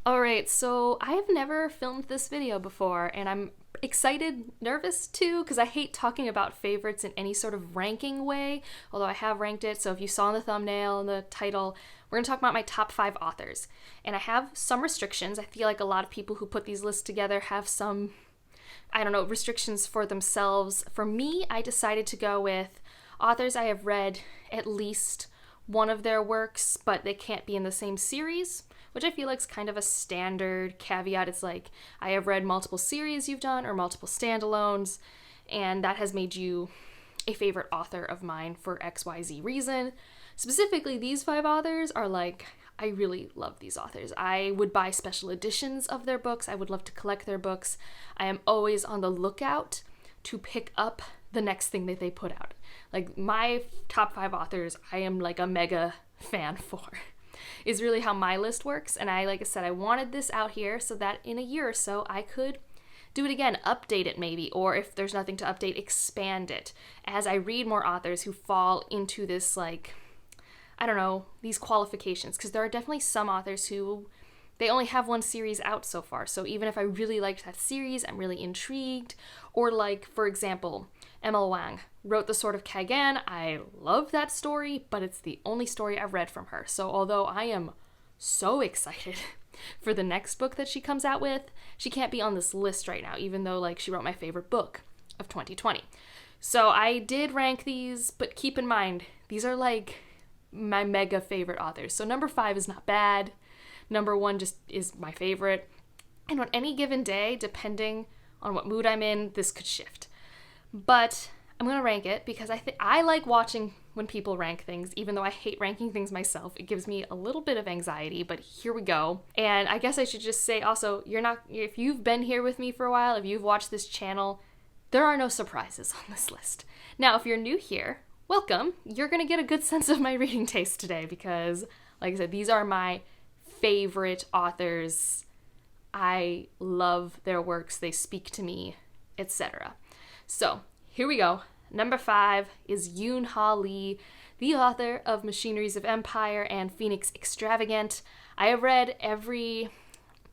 Alright, so I have never filmed this video before, and I'm excited, nervous too, because I hate talking about favorites in any sort of ranking way, although I have ranked it. So if you saw in the thumbnail and the title, we're going to talk about my top 5 authors. And I have some restrictions. I feel like a lot of people who put these lists together have some, I don't know, restrictions for themselves. For me, I decided to go with authors I have read at least one of their works, but they can't be in the same series, which I feel like is kind of a standard caveat. It's like, I have read multiple series you've done or multiple standalones, and that has made you a favorite author of mine for XYZ reason. Specifically, these 5 authors are like, I really love these authors. I would buy special editions of their books. I would love to collect their books. I am always on the lookout to pick up the next thing that they put out. Like, my top 5 authors, I am like a mega fan for. Is really how my list works. And like I said, I wanted this out here so that in a year or so I could do it again, update it maybe, or if there's nothing to update, expand it as I read more authors who fall into this, like, I don't know, these qualifications. Because there are definitely some authors who they only have one series out so far. So even if I really liked that series, I'm really intrigued. Or like, for example, Emma Wang wrote The Sword of Kagan. I love that story, but it's the only story I've read from her. So although I am so excited for the next book that she comes out with, she can't be on this list right now, even though like she wrote my favorite book of 2020. So I did rank these, but keep in mind, these are like my mega favorite authors. So number 5 is not bad. Number 1 just is my favorite. And on any given day, depending on what mood I'm in, this could shift. But I'm going to rank it because I like watching when people rank things, even though I hate ranking things myself. It gives me a little bit of anxiety, but here we go. And I guess I should just say also, if you've been here with me for a while, if you've watched this channel, there are no surprises on this list. Now, if you're new here, welcome. You're going to get a good sense of my reading taste today because, like I said, these are my favorite authors. I love their works, they speak to me, etc. So, here we go. Number 5 is Yoon Ha Lee, the author of Machineries of Empire and Phoenix Extravagant. I have read every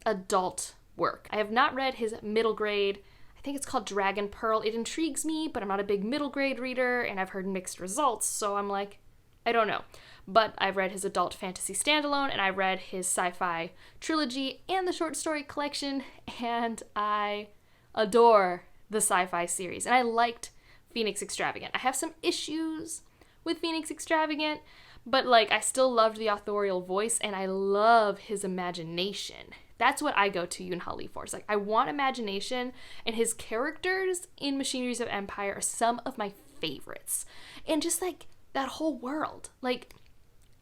adult work. I have not read his middle grade. I think it's called Dragon Pearl. It intrigues me, but I'm not a big middle grade reader, and I've heard mixed results, so I'm like, I don't know. But I've read his adult fantasy standalone, and I read his sci-fi trilogy and the short story collection, and I adore the sci-fi series. And I liked Phoenix Extravagant. I have some issues with Phoenix Extravagant, but like I still loved the authorial voice, and I love his imagination. That's what I go to Yoon Ha Lee for. It's like, I want imagination, and his characters in Machineries of Empire are some of my favorites. And just like that whole world. Like,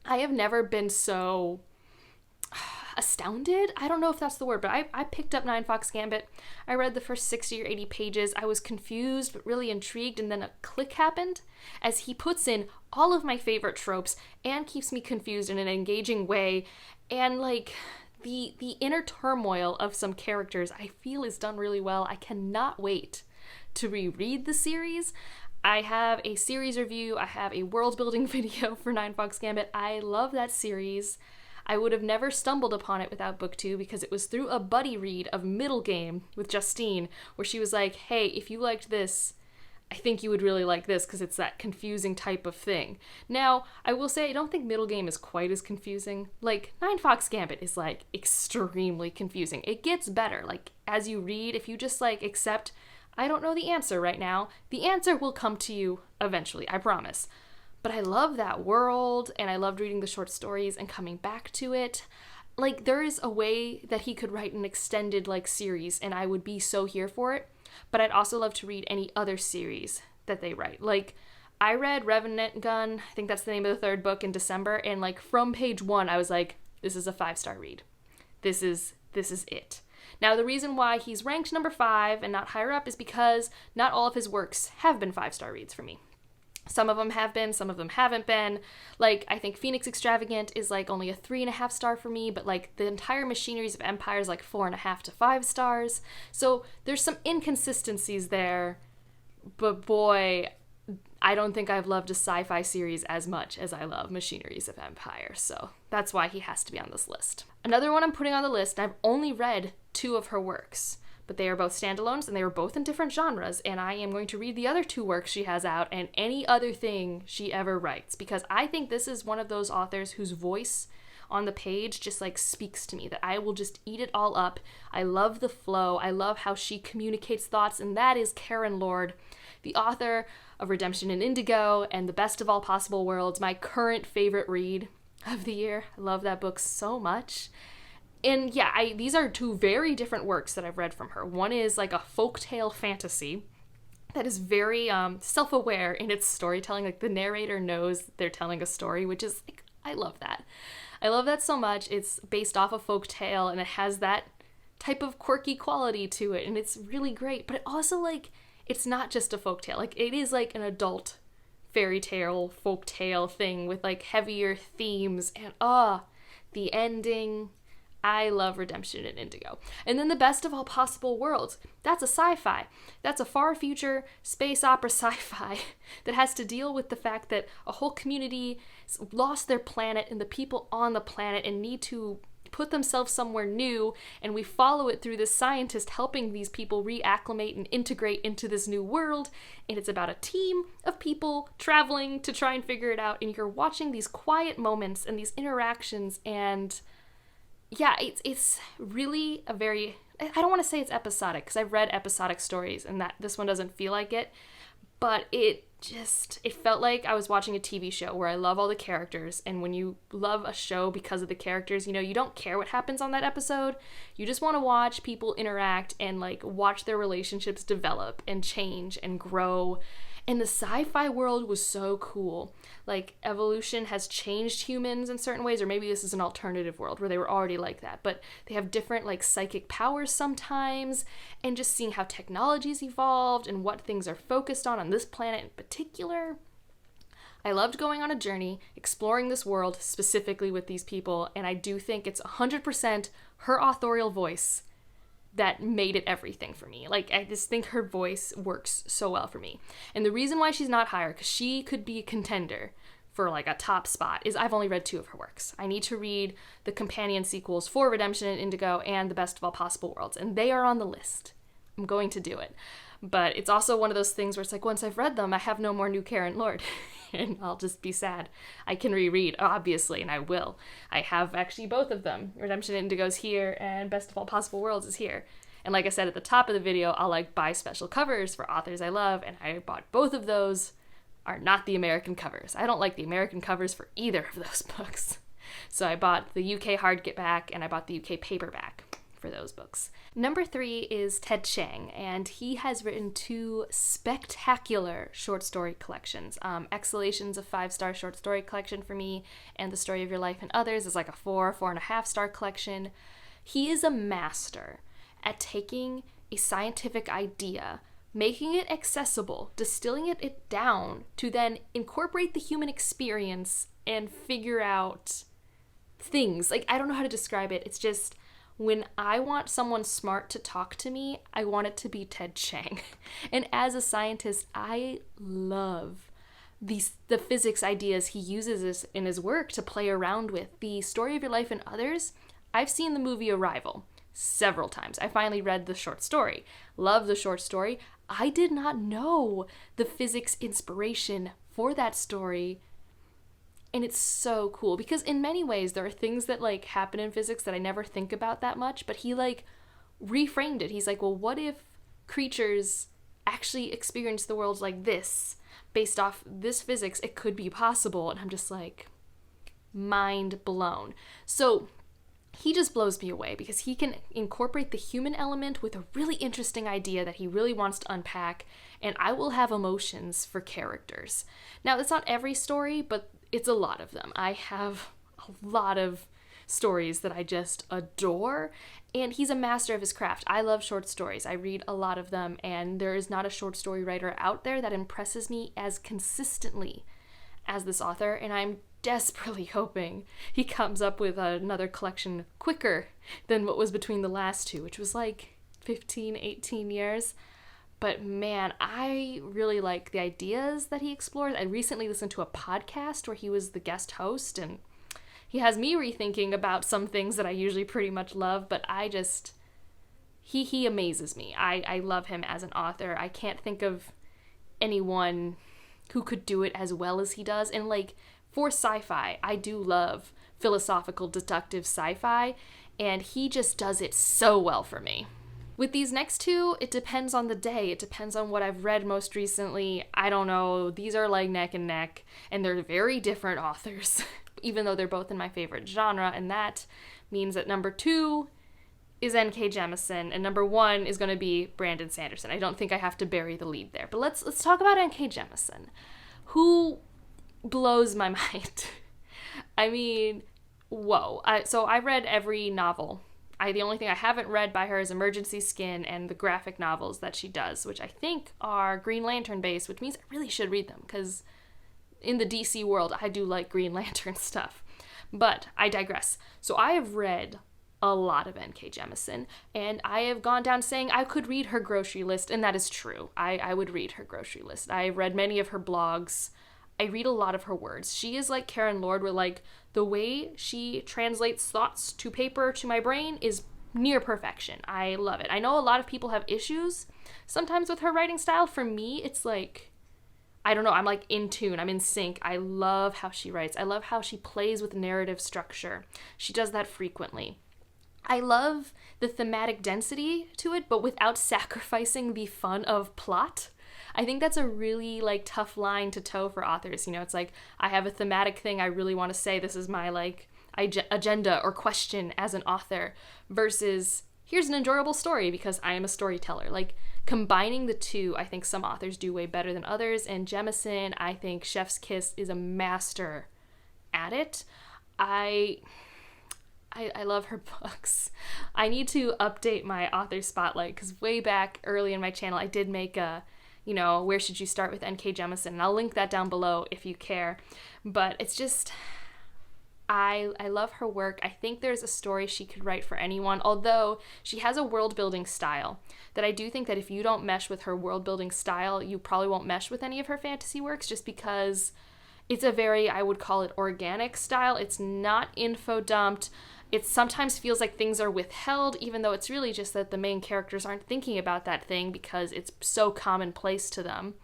I have never been so astounded. I don't know if that's the word, but I picked up Nine Fox Gambit. I read the first 60 or 80 pages. I was confused, but really intrigued, and then a click happened as he puts in all of my favorite tropes and keeps me confused in an engaging way. And like, the inner turmoil of some characters I feel is done really well. I cannot wait to reread the series. I have a series review, I have a world building video for Nine Fox Gambit. I love that series. I would have never stumbled upon it without book 2 because it was through a buddy read of Middle Game with Justine, where she was like, hey, if you liked this, I think you would really like this because it's that confusing type of thing. Now, I will say I don't think Middle Game is quite as confusing. Like, Nine Fox Gambit is like extremely confusing. It gets better. Like, as you read, if you just like accept, I don't know the answer right now, the answer will come to you eventually, I promise. But I love that world, and I loved reading the short stories and coming back to it. Like, there is a way that he could write an extended, like, series, and I would be so here for it. But I'd also love to read any other series that they write. Like, I read Revenant Gun, I think that's the name of the 3rd book, in December, and, like, from page 1, I was like, this is a 5-star read. This is it. Now, the reason why he's ranked number 5 and not higher up is because not all of his works have been 5-star reads for me. Some of them have been, some of them haven't been. Like, I think Phoenix Extravagant is like only a 3.5 star for me, but like the entire Machineries of Empire is like 4.5 to 5 stars. So there's some inconsistencies there, but boy, I don't think I've loved a sci-fi series as much as I love Machineries of Empire, so that's why he has to be on this list. Another one I'm putting on the list, I've only read 2 of her works, but they are both standalones and they were both in different genres, and I am going to read the other 2 works she has out and any other thing she ever writes, because I think this is one of those authors whose voice on the page just like speaks to me, that I will just eat it all up. I love the flow. I love how she communicates thoughts, and that is Karen Lord, the author of Redemption in Indigo and The Best of All Possible Worlds, my current favorite read of the year. I love that book so much. And yeah, these are 2 very different works that I've read from her. One is like a folktale fantasy that is very self-aware in its storytelling. Like the narrator knows they're telling a story, which is like, I love that. I love that so much. It's based off a folktale and it has that type of quirky quality to it, and it's really great. But it also, like, it's not just a folktale. Like, it is like an adult fairy tale, folktale thing with like heavier themes, and the ending. I love Redemption in Indigo. And then The Best of All Possible Worlds. That's a sci-fi. That's a far future space opera sci-fi that has to deal with the fact that a whole community lost their planet and the people on the planet and need to put themselves somewhere new, and we follow it through this scientist helping these people reacclimate and integrate into this new world, and it's about a team of people traveling to try and figure it out, and you're watching these quiet moments and these interactions, and yeah, it's really a very, I don't want to say it's episodic, because I've read episodic stories and that this one doesn't feel like it, but it felt like I was watching a TV show where I love all the characters, and when you love a show because of the characters, you know, you don't care what happens on that episode. You just want to watch people interact and like watch their relationships develop and change and grow. And the sci-fi world was so cool. Like, evolution has changed humans in certain ways, or maybe this is an alternative world where they were already like that, but they have different, like, psychic powers sometimes, and just seeing how technology's evolved and what things are focused on this planet in particular. I loved going on a journey, exploring this world specifically with these people, and I do think it's 100% her authorial voice that made it everything for me. Like, I just think her voice works so well for me. And the reason why she's not higher, because she could be a contender for like a top spot, is I've only read 2 of her works. I need to read the companion sequels for Redemption in Indigo and The Best of All Possible Worlds, and they are on the list. I'm going to do it. But it's also one of those things where it's like, once I've read them, I have no more new Karen Lord, and I'll just be sad. I can reread, obviously, and I will. I have actually both of them. Redemption in Indigo's here, and Best of All Possible Worlds is here. And like I said at the top of the video, I'll like buy special covers for authors I love, and I bought both of those. Are not the American covers. I don't like the American covers for either of those books. So I bought the UK hardback, and I bought the UK paperback for those books. Number 3 is Ted Chiang, and he has written 2 spectacular short story collections. Exhalations, a 5-star short story collection for me, and The Story of Your Life and Others is like a 4.5-star collection. He is a master at taking a scientific idea, making it accessible, distilling it down to then incorporate the human experience and figure out things. Like, I don't know how to describe it. It's just, when I want someone smart to talk to me, I want it to be Ted Chiang. And as a scientist, I love the physics ideas he uses in his work to play around with. The Story of Your Life and Others, I've seen the movie Arrival several times. I finally read the short story. Love the short story. I did not know the physics inspiration for that story. And it's so cool because in many ways there are things that like happen in physics that I never think about that much, but he like reframed it. He's like, well, what if creatures actually experience the world like this based off this physics? It could be possible. And I'm just like mind blown. So he just blows me away because he can incorporate the human element with a really interesting idea that he really wants to unpack, and I will have emotions for characters. Now, that's not every story, but it's a lot of them. I have a lot of stories that I just adore, and he's a master of his craft. I love short stories. I read a lot of them, and there is not a short story writer out there that impresses me as consistently as this author, and I'm desperately hoping he comes up with another collection quicker than what was between the last 2, which was like 15, 18 years. But man, I really like the ideas that he explores. I recently listened to a podcast where he was the guest host, and he has me rethinking about some things that I usually pretty much love, but I just, he amazes me. I love him as an author. I can't think of anyone who could do it as well as he does. And like, for sci-fi, I do love philosophical deductive sci-fi, and he just does it so well for me. With these next two, it depends on the day. It depends on what I've read most recently. I don't know. These are like neck and neck, and they're very different authors, even though they're both in my favorite genre, and that means that number 2 is N.K. Jemisin, and number 1 is going to be Brandon Sanderson. I don't think I have to bury the lead there. But let's talk about N.K. Jemisin, who blows my mind. I mean, whoa. So I read every novel. The only thing I haven't read by her is Emergency Skin and the graphic novels that she does, which I think are Green Lantern based, which means I really should read them, because in the DC world, I do like Green Lantern stuff. But I digress. So I have read a lot of N.K. Jemisin, and I have gone down saying I could read her grocery list, and that is true. I would read her grocery list. I've read many of her blogs. I read a lot of her words. She is like Karen Lord, where like the way she translates thoughts to paper to my brain is near perfection. I love it. I know a lot of people have issues sometimes with her writing style. For me, it's like, I don't know, I'm like in tune, I'm in sync. I love how she writes. I love how she plays with narrative structure. She does that frequently. I love the thematic density to it, but without sacrificing the fun of plot. I think that's a really like tough line to toe for authors. You know, it's like, I have a thematic thing I really want to say. This is my like agenda or question as an author, versus here's an enjoyable story because I am a storyteller. Like, combining the two, I think some authors do way better than others. And Jemisin, I think Chef's Kiss is a master at it. I love her books. I need to update my author spotlight, because way back early in my channel, I did make a, where should you start with N.K. Jemisin? And I'll link that down below if you care. But it's just, I love her work. I think there's a story she could write for anyone, although she has a world-building style that I do think that if you don't mesh with her world-building style, you probably won't mesh with any of her fantasy works, just because it's a very, I would call it, organic style. It's not info-dumped. It sometimes feels like things are withheld, even though it's really just that the main characters aren't thinking about that thing because it's so commonplace to them.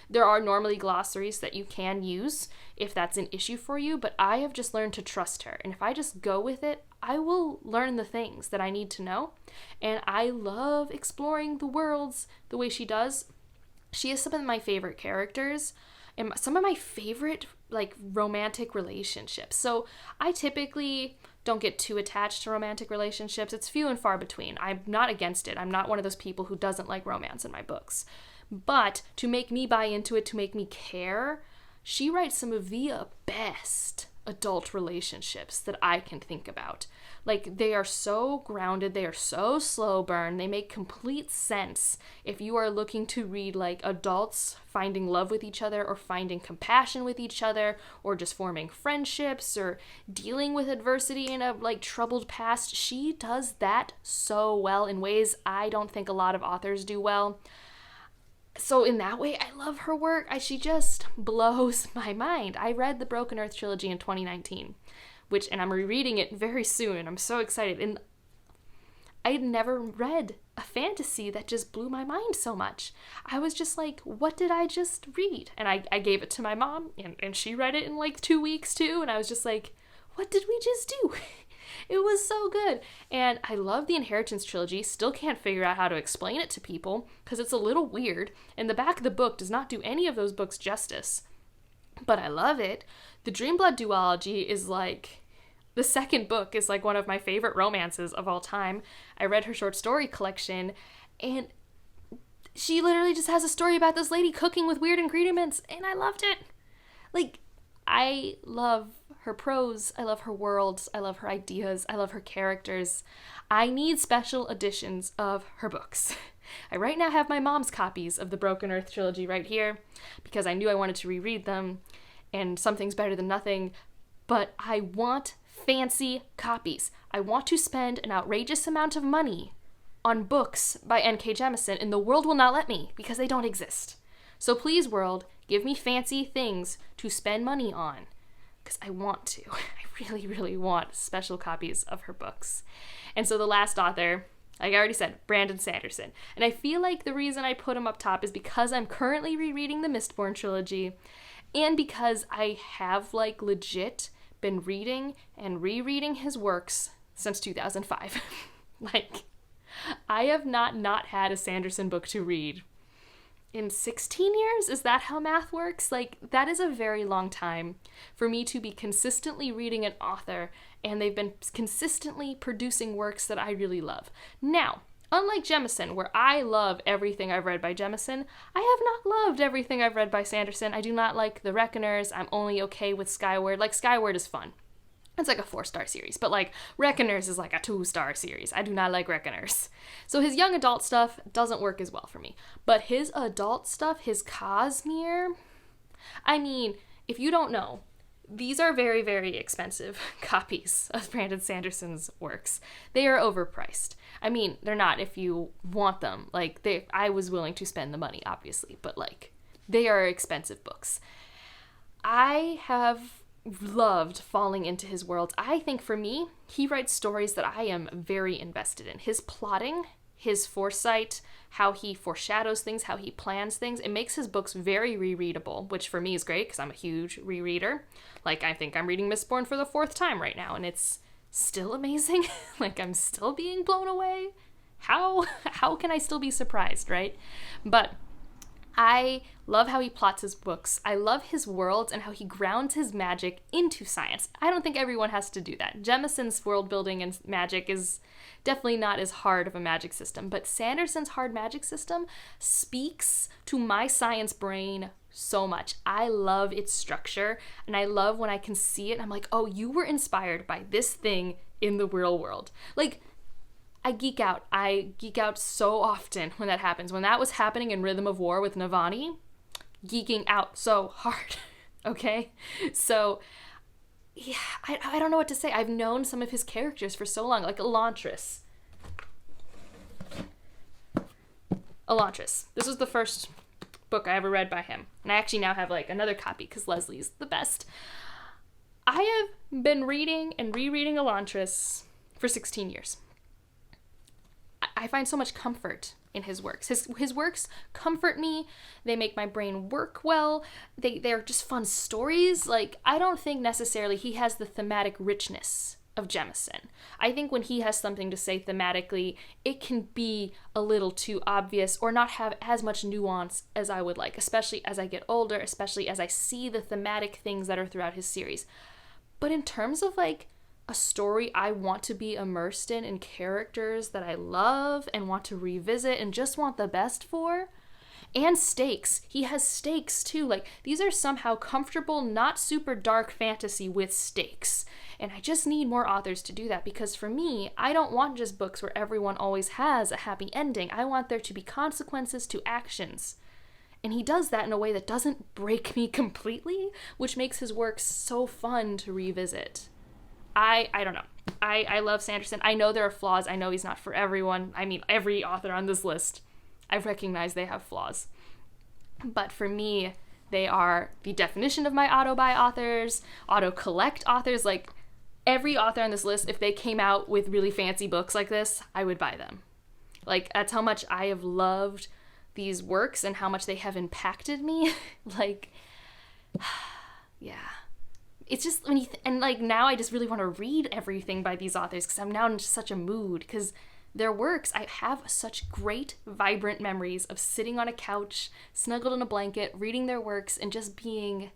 There are normally glossaries that you can use if that's an issue for you, but I have just learned to trust her. And if I just go with it, I will learn the things that I need to know. And I love exploring the worlds the way she does. She is some of my favorite characters and some of my favorite like romantic relationships. So I typically don't get too attached to romantic relationships. It's few and far between. I'm not against it. I'm not one of those people who doesn't like romance in my books. But to make me buy into it, to make me care, she writes some of the best adult relationships that I can think about. Like, they are so grounded, they are so slow burn, they make complete sense if you are looking to read like adults finding love with each other, or finding compassion with each other, or just forming friendships, or dealing with adversity in a like troubled past. She does that so well in ways I don't think a lot of authors do well. So in that way, I love her work. She just blows my mind. I read the Broken Earth trilogy in 2019, and I'm rereading it very soon, and I'm so excited. And I had never read a fantasy that just blew my mind so much. I was just like, what did I just read? And I gave it to my mom, and she read it in like 2 weeks too, and I was just like, what did we just do? It was so good. And I love the Inheritance trilogy. Still can't figure out how to explain it to people because it's a little weird. And the back of the book does not do any of those books justice. But I love it. The Dreamblood duology is like, the second book is like one of my favorite romances of all time. I read her short story collection, and she literally just has a story about this lady cooking with weird ingredients, and I loved it. Like, I love her prose, I love her worlds, I love her ideas, I love her characters. I need special editions of her books. I right now have my mom's copies of the Broken Earth trilogy right here because I knew I wanted to reread them, and something's better than nothing, but I want fancy copies. I want to spend an outrageous amount of money on books by N.K. Jemisin, and the world will not let me because they don't exist. So please, world, give me fancy things to spend money on because I want to. I really, really want special copies of her books. And so the last author, like I already said, Brandon Sanderson. And I feel like the reason I put him up top is because I'm currently rereading the Mistborn trilogy and because I have like legit been reading and rereading his works since 2005. Like, I have not had a Sanderson book to read in 16 years? Is that how math works? Like, that is a very long time for me to be consistently reading an author, and they've been consistently producing works that I really love. Now, unlike Jemisin, where I love everything I've read by Jemisin, I have not loved everything I've read by Sanderson. I do not like The Reckoners. I'm only okay with Skyward. Like, Skyward is fun. It's like a 4-star series, but like Reckoners is like a 2-star series. I do not like Reckoners. So his young adult stuff doesn't work as well for me. But his adult stuff, his Cosmere, I mean, if you don't know, these are very, very expensive copies of Brandon Sanderson's works. They are overpriced. I mean, they're not if you want them. Like, I was willing to spend the money, obviously, but like, they are expensive books. I have loved falling into his worlds. I think for me, he writes stories that I am very invested in. His plotting, his foresight, how he foreshadows things, how he plans things, it makes his books very rereadable, which for me is great because I'm a huge rereader. Like, I think I'm reading Mistborn for the 4th time right now, and it's still amazing. Like, I'm still being blown away. How can I still be surprised, right? But I love how he plots his books. I love his worlds and how he grounds his magic into science. I don't think everyone has to do that. Jemisin's world building and magic is definitely not as hard of a magic system, but Sanderson's hard magic system speaks to my science brain so much. I love its structure, and I love when I can see it and I'm like, oh, you were inspired by this thing in the real world. Like, I geek out. I geek out so often when that happens. When that was happening in Rhythm of War with Navani, geeking out so hard, okay? So, yeah, I don't know what to say. I've known some of his characters for so long, like Elantris. Elantris. This was the first book I ever read by him. And I actually now have, like, another copy because Leslie's the best. I have been reading and rereading Elantris for 16 years. I find so much comfort in his works. His works comfort me. They make my brain work well. They're just fun stories. Like, I don't think necessarily he has the thematic richness of Jemisin. I think when he has something to say thematically, it can be a little too obvious or not have as much nuance as I would like, especially as I get older, especially as I see the thematic things that are throughout his series. But in terms of, like, a story I want to be immersed in and characters that I love and want to revisit and just want the best for. And stakes. He has stakes too. Like, these are somehow comfortable, not super dark fantasy with stakes. And I just need more authors to do that because for me, I don't want just books where everyone always has a happy ending. I want there to be consequences to actions. And he does that in a way that doesn't break me completely, which makes his works so fun to revisit. I don't know. I love Sanderson. I know there are flaws. I know he's not for everyone. I mean, every author on this list, I recognize they have flaws. But for me, they are the definition of my auto-buy authors, auto-collect authors. Like, every author on this list, if they came out with really fancy books like this, I would buy them. Like, that's how much I have loved these works and how much they have impacted me. Like, yeah. It's just when and like now I just really want to read everything by these authors because I'm now in such a mood because their works, I have such great, vibrant memories of sitting on a couch, snuggled in a blanket, reading their works and just being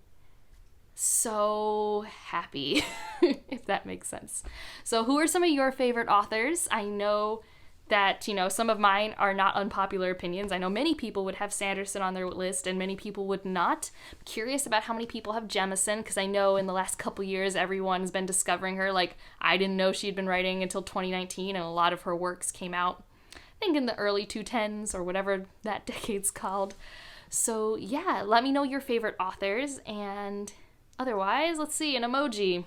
so happy, if that makes sense. So who are some of your favorite authors? I know that, you know, some of mine are not unpopular opinions. I know many people would have Sanderson on their list and many people would not. I'm curious about how many people have Jemisin because I know in the last couple years everyone's been discovering her. Like, I didn't know she'd been writing until 2019 and a lot of her works came out, I think, in the early 2010s or whatever that decade's called. So yeah, let me know your favorite authors, and otherwise, let's see, an emoji.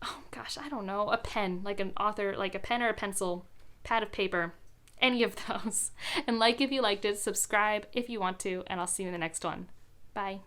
Oh gosh, I don't know. A pen, like an author, like a pen or a pencil. Pad of paper. Any of those. And like if you liked it, subscribe if you want to, and I'll see you in the next one. Bye.